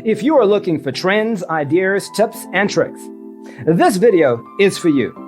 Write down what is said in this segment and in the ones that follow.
If you are looking for trends, ideas, tips, and tricks, this video is for you.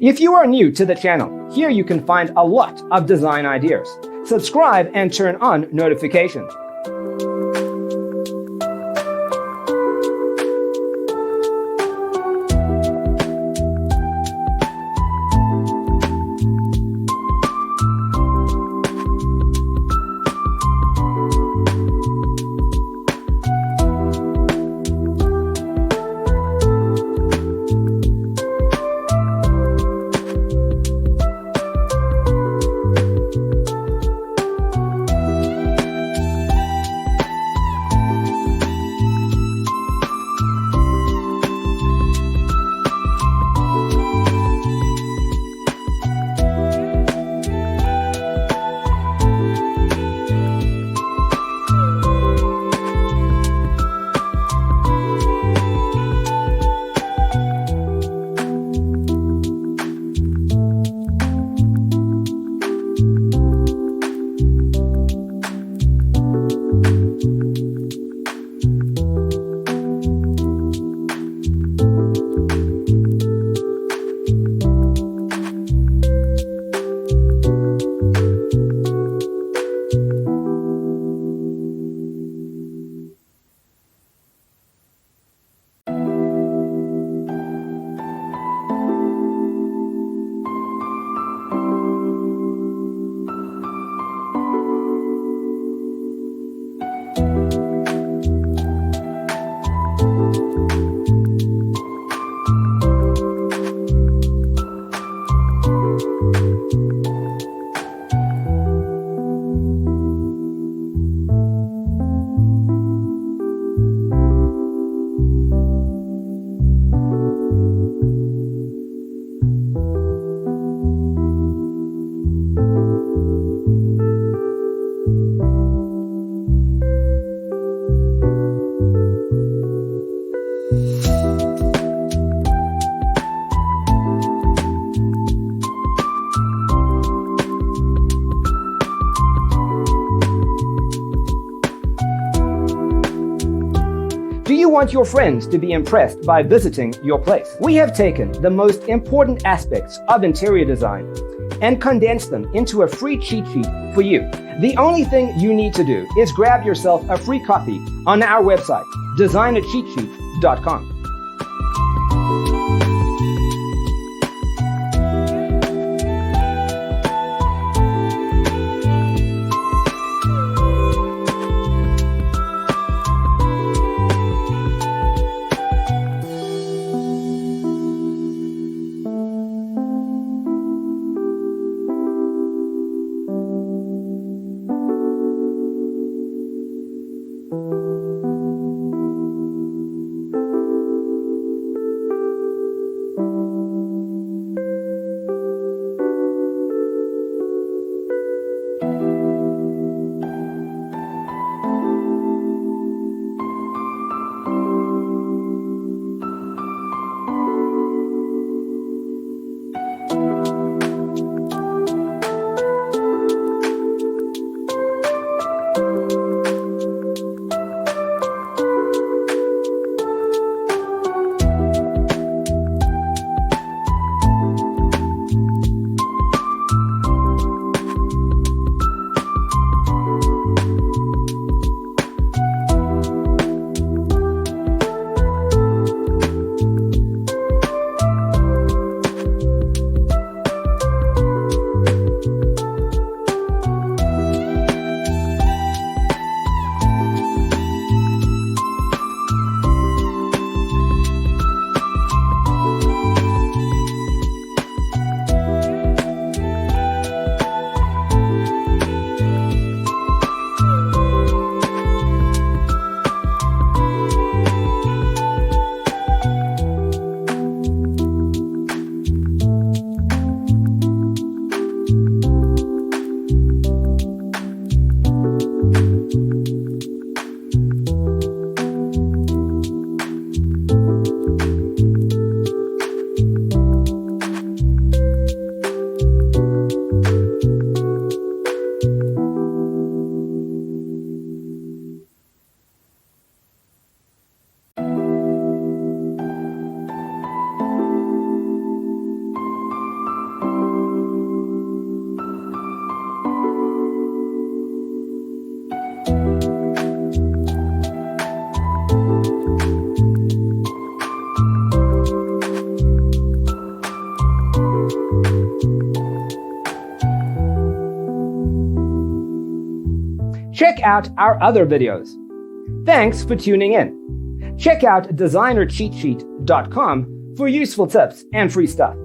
If you are new to the channel, here you can find a lot of design ideas. Subscribe and turn on notifications. Do you want your friends to be impressed by visiting your place? We have taken the most important aspects of interior design and condensed them into a free cheat sheet for you. The only thing you need to do is grab yourself a free copy on our website, designercheatsheet.com. Check out our other videos. Thanks for tuning in. Check out designercheatsheet.com for useful tips and free stuff.